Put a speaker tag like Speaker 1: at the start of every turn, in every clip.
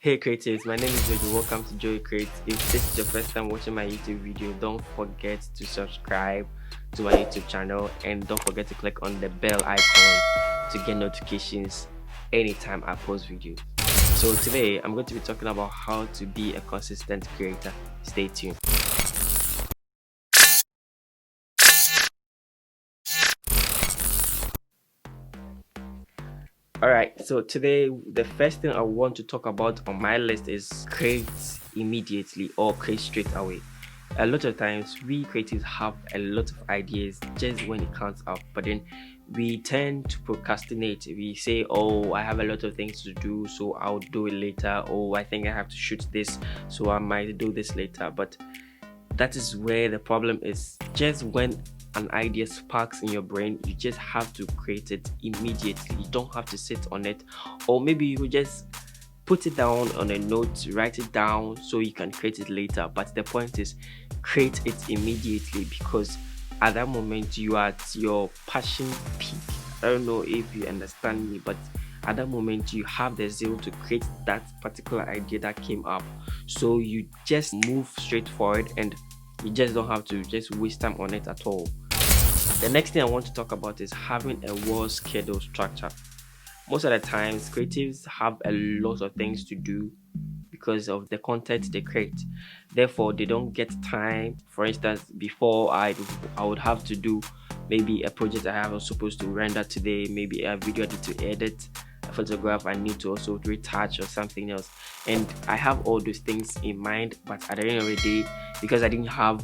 Speaker 1: Hey creatives, my name is Jojo. Welcome to jowy.creates. If this is your first time watching my YouTube video, don't forget to subscribe to my YouTube channel and don't forget to click on the bell icon to get notifications anytime I post videos. So today I'm going to be talking about how to be a consistent creator. Stay tuned. Alright, so today the first thing I want to talk about on my list is create immediately or create straight away. A lot of times we creatives have a lot of ideas just when it comes out, but then we tend to procrastinate. We say, oh, I have a lot of things to do, so I'll do it later. Oh, I think I have to shoot this, so I might do this later. But that is where the problem is. Just when an idea sparks in your brain, you just have to create it immediately. You don't have to sit on it, or maybe you just put it down on a note, write it down so you can create it later. But the point is, create it immediately, because at that moment you are at your passion peak. I don't know if you understand me, but at that moment you have the zeal to create that particular idea that came up, so you just move straight forward and you just don't have to just waste time on it at all. The next thing I want to talk about is having a well scheduled structure. Most of the times creatives have a lot of things to do because of the content they create, therefore they don't get time. For instance, before I would have to do maybe a project I was supposed to render today, maybe a video I need to edit, a photograph I need to also retouch or something else, and I have all those things in mind. But at the end of the day, because I didn't have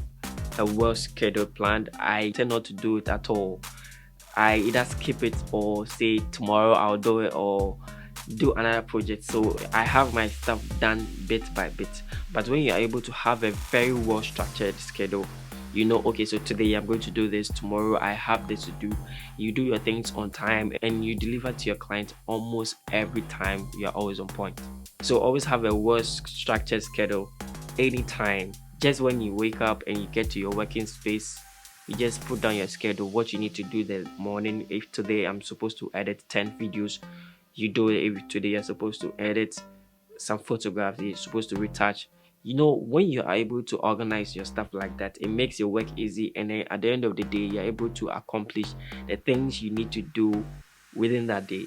Speaker 1: a well scheduled plan, I tend not to do it at all. I either skip it or say tomorrow I'll do it, or do another project. So I have my stuff done bit by bit. But when you're able to have a very well structured schedule, you know, okay, so today I'm going to do this, tomorrow I have this to do. You do your things on time and you deliver to your client almost every time. You're always on point. So always have a well structured schedule anytime. Just when you wake up and you get to your working space, you just put down your schedule, what you need to do the morning. If today I'm supposed to edit 10 videos, you do it. If today you're supposed to edit some photographs, you're supposed to retouch. You know, when you are able to organize your stuff like that, it makes your work easy, and then at the end of the day you're able to accomplish the things you need to do within that day.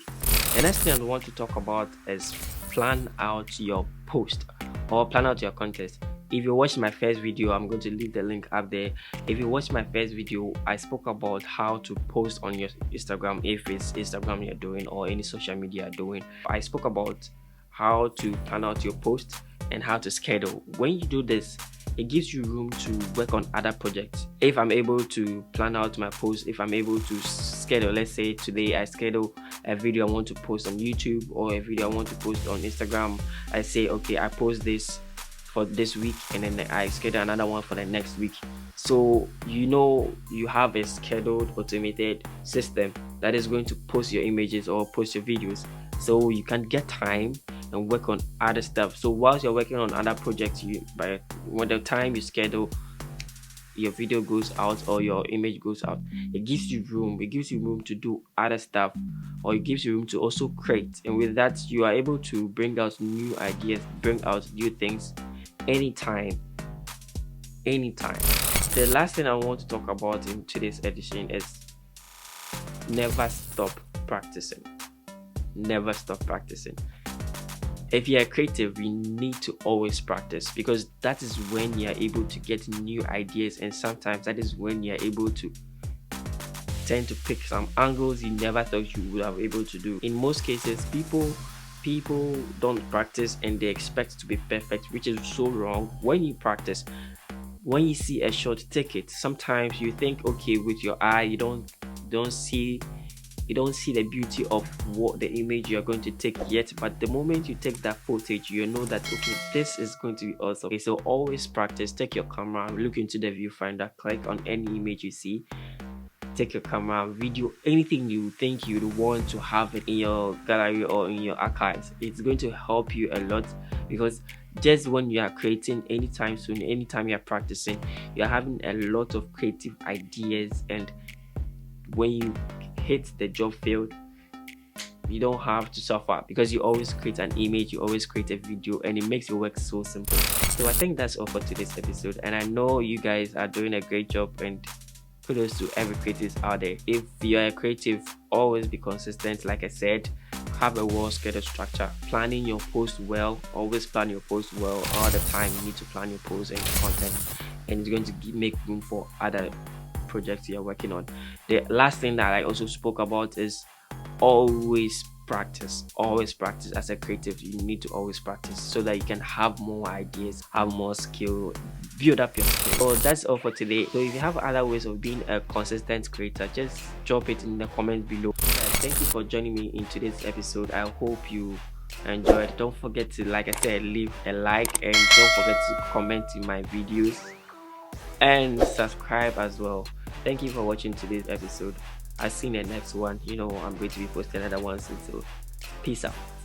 Speaker 1: The next thing I want to talk about is plan out your post or plan out your content. If you watch my first video, I'm going to leave the link up there. If you watch my first video, I spoke about how to post on your Instagram, if it's Instagram you're doing or any social media you're doing. I spoke about how to plan out your post and how to schedule. When you do this, it gives you room to work on other projects. If I'm able to plan out my post, if I'm able to schedule, let's say today I schedule a video I want to post on YouTube or a video I want to post on Instagram. I say, okay, I post this for this week and then I schedule another one for the next week. So you know you have a scheduled automated system that is going to post your images or post your videos, so you can get time and work on other stuff. So whilst you're working on other projects, by when the time you schedule your video goes out or your image goes out, it gives you room to do other stuff, or it gives you room to also create. And with that, you are able to bring out new ideas, bring out new things anytime. The last thing I want to talk about in today's edition is never stop practicing. If you're creative, you need to always practice, because that is when you're able to get new ideas, and sometimes that is when you're able to tend to pick some angles you never thought you would have able to do. In most cases, people don't practice and they expect to be perfect, which is so wrong. When you practice, when you see a shot, take it. Sometimes you think, okay, with your eye you don't see the beauty of what the image you're going to take yet, but the moment you take that footage, you know that, okay, this is going to be awesome. Okay, so always practice. Take your camera, look into the viewfinder, click on any image you see, take your camera, video anything you think you'd want to have it in your gallery or in your archives. It's going to help you a lot, because just when you are creating, anytime soon, anytime you're practicing, you're having a lot of creative ideas, and when you hit the job field, You don't have to suffer because you always create an image, you always create a video, and it makes your work so simple. So I think that's all for today's episode, and I know you guys are doing a great job, and kudos to every creative out there. If you're a creative, always be consistent. Like I said, have a well scheduled structure, planning your post well. Always plan your post well. All the time you need to plan your post and your content, and it's going to make room for other projects you're working on. The last thing that I also spoke about is always practice. Always practice. As a creative, you need to always practice so that you can have more ideas, have more skill, build up your skill. So that's all for today. So if you have other ways of being a consistent creator, just drop it in the comments below. Thank you for joining me in today's episode. I hope you enjoyed. Don't forget to, like I said, leave a like, and don't forget to comment in my videos and subscribe as well. Thank you for watching today's episode. I'll see you in the next one. I'm going to be posting another one soon, so peace out.